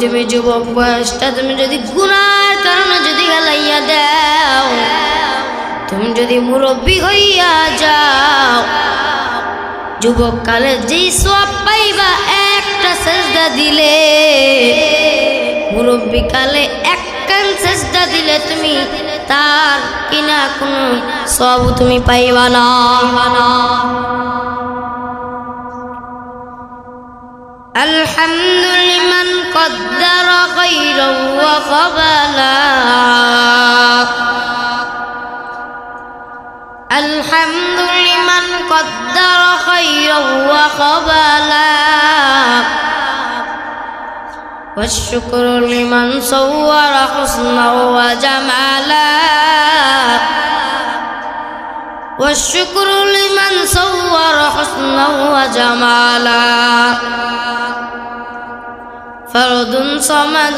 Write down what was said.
তুমি যুবক বয়সটা তুমি যদি গুনার কারণে যদি গালাইয়া দাও, তুমি যদি মুরব্বী হইয়া যাও, যুবক কালে যেই সওয়াব পাইবা একটা সেজদা দিলে, মুরব্বী কালে এক কান সেজদা দিলে তুমি তার কিনা কোনো সওয়াব তুমি পাইবা না। الحمد لمن قدر خيرا وقبلا، الحمد لمن قدر خيرا وقبلا، والشكر لمن صور حسنا وجمالا، والشكر لمن صور حسنا وجمالا، فرد صمد